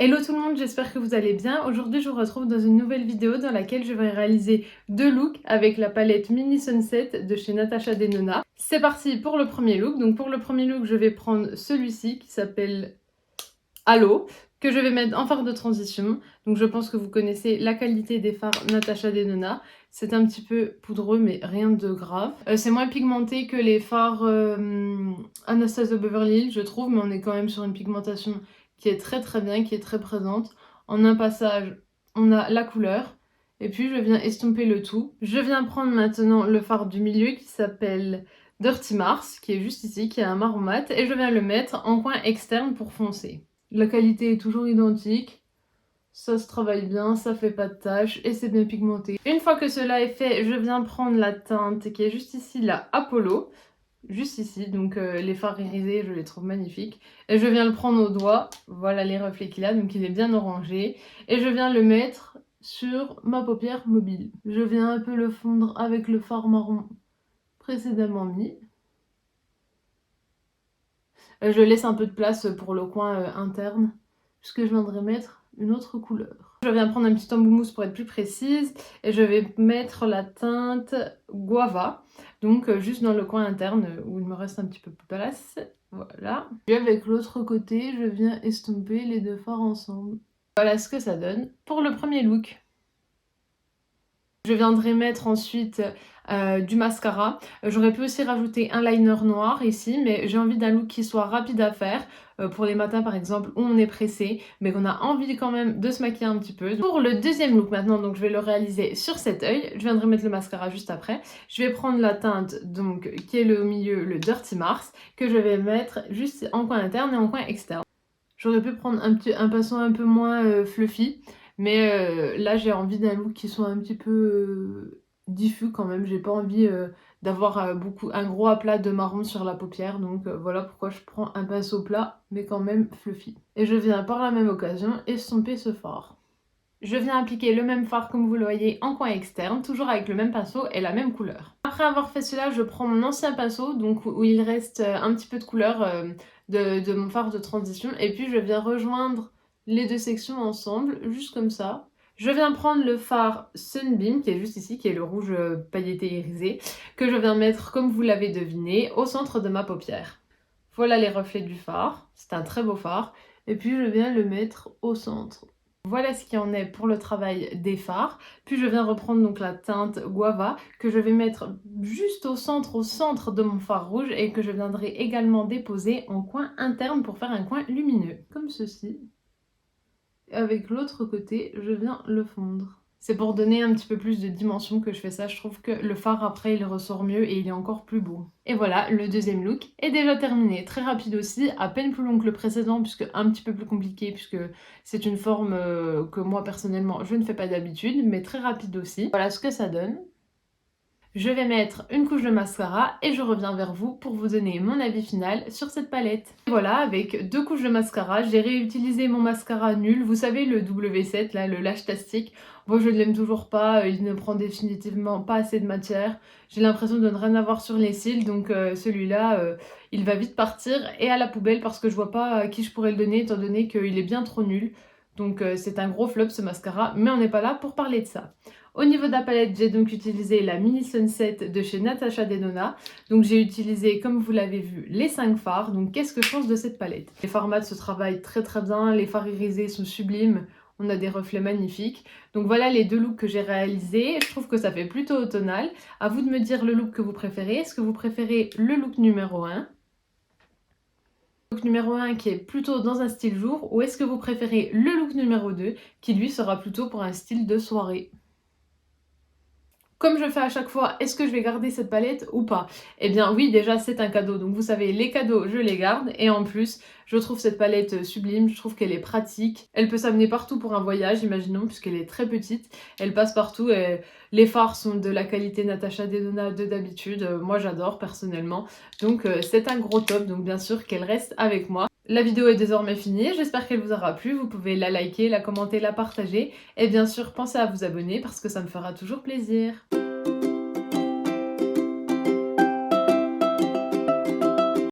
Hello tout le monde, j'espère que vous allez bien. Aujourd'hui, je vous retrouve dans une nouvelle vidéo dans laquelle je vais réaliser deux looks avec la palette Mini Sunset de chez Natasha Denona. C'est parti pour le premier look. Donc pour le premier look, je vais prendre celui-ci qui s'appelle Halo, que je vais mettre en fard de transition. Donc je pense que vous connaissez la qualité des fards Natasha Denona. C'est un petit peu poudreux, mais rien de grave. C'est moins pigmenté que les fards Anastasia Beverly Hills, je trouve, mais on est quand même sur une pigmentation qui est très bien, qui est très présente. En un passage, on a la couleur. Et puis je viens estomper le tout. Je viens prendre maintenant le fard du milieu qui s'appelle Dirty Mars, qui est juste ici, qui est un marron mat. Et je viens le mettre en coin externe pour foncer. La qualité est toujours identique. Ça se travaille bien, ça fait pas de taches et c'est bien pigmenté. Une fois que cela est fait, je viens prendre la teinte qui est juste ici, la Apollo. Juste ici, donc les fards irisés, je les trouve magnifiques. Et je viens le prendre au doigt, voilà les reflets qu'il a, donc il est bien orangé. Et je viens le mettre sur ma paupière mobile. Je viens un peu le fondre avec le fard marron précédemment mis. Je laisse un peu de place pour le coin interne, puisque je viendrai mettre une autre couleur. Je viens prendre un petit embout mousse pour être plus précise, et je vais mettre la teinte Guava, donc juste dans le coin interne où il me reste un petit peu de place. Voilà. Et avec l'autre côté, je viens estomper les deux fards ensemble. Voilà ce que ça donne pour le premier look. Je viendrai mettre ensuite du mascara. J'aurais pu aussi rajouter un liner noir ici, mais j'ai envie d'un look qui soit rapide à faire, pour les matins par exemple où on est pressé, mais qu'on a envie quand même de se maquiller un petit peu. Pour le deuxième look maintenant, donc je vais le réaliser sur cet œil. Je viendrai mettre le mascara juste après. Je vais prendre la teinte donc qui est au milieu, le Dirty Mars, que je vais mettre juste en coin interne et en coin externe. J'aurais pu prendre un pinceau un peu moins fluffy, mais là j'ai envie d'un look qui soit un petit peu diffus quand même. J'ai pas envie d'avoir un gros aplat de marron sur la paupière, donc voilà pourquoi je prends un pinceau plat mais quand même fluffy. Et je viens par la même occasion estomper ce fard. Je viens appliquer le même fard comme vous le voyez en coin externe, toujours avec le même pinceau et la même couleur. Après avoir fait cela, je prends mon ancien pinceau, donc où il reste un petit peu de couleur de mon fard de transition, et puis je viens rejoindre les deux sections ensemble, juste comme ça. Je viens prendre le fard Sunbeam, qui est juste ici, qui est le rouge pailleté irisé, que je viens mettre, comme vous l'avez deviné, au centre de ma paupière. Voilà les reflets du fard, c'est un très beau fard, et puis je viens le mettre au centre. Voilà ce qui en est pour le travail des fards. Puis je viens reprendre donc la teinte Guava que je vais mettre juste au centre de mon fard rouge et que je viendrai également déposer en coin interne pour faire un coin lumineux, comme ceci. Et avec l'autre côté, je viens le fondre. C'est pour donner un petit peu plus de dimension que je fais ça. Je trouve que le fard après il ressort mieux et il est encore plus beau. Et voilà, le deuxième look est déjà terminé. Très rapide aussi, à peine plus long que le précédent puisque un petit peu plus compliqué puisque c'est une forme que moi personnellement je ne fais pas d'habitude, mais très rapide aussi. Voilà ce que ça donne. Je vais mettre une couche de mascara et je reviens vers vous pour vous donner mon avis final sur cette palette. Et voilà, avec deux couches de mascara, j'ai réutilisé mon mascara nul, vous savez le W7 là, le Lash Tastic. Moi je ne l'aime toujours pas, il ne prend définitivement pas assez de matière. J'ai l'impression de ne rien avoir sur les cils, donc celui-là il va vite partir et à la poubelle parce que je vois pas à qui je pourrais le donner étant donné qu'il est bien trop nul. Donc c'est un gros flop ce mascara, mais on n'est pas là pour parler de ça. Au niveau de la palette, j'ai donc utilisé la Mini Sunset de chez Natasha Denona. Donc j'ai utilisé, comme vous l'avez vu, les 5 fards. Donc qu'est-ce que je pense de cette palette? Les fards mat se travaillent très bien, les fards irisés sont sublimes, on a des reflets magnifiques. Donc voilà les deux looks que j'ai réalisés. Je trouve que ça fait plutôt automnal. À vous de me dire le look que vous préférez. Est-ce que vous préférez le look numéro 1? Look numéro 1 qui est plutôt dans un style jour, ou est-ce que vous préférez le look numéro 2 qui lui sera plutôt pour un style de soirée? Comme je fais à chaque fois, est-ce que je vais garder cette palette ou pas? Eh bien oui, déjà c'est un cadeau, donc vous savez, les cadeaux je les garde, et en plus je trouve cette palette sublime, je trouve qu'elle est pratique, elle peut s'amener partout pour un voyage, imaginons, puisqu'elle est très petite, elle passe partout, et les fards sont de la qualité Natasha Denona de d'habitude, moi j'adore personnellement, donc c'est un gros top, donc bien sûr qu'elle reste avec moi. La vidéo est désormais finie, j'espère qu'elle vous aura plu, vous pouvez la liker, la commenter, la partager et bien sûr pensez à vous abonner parce que ça me fera toujours plaisir.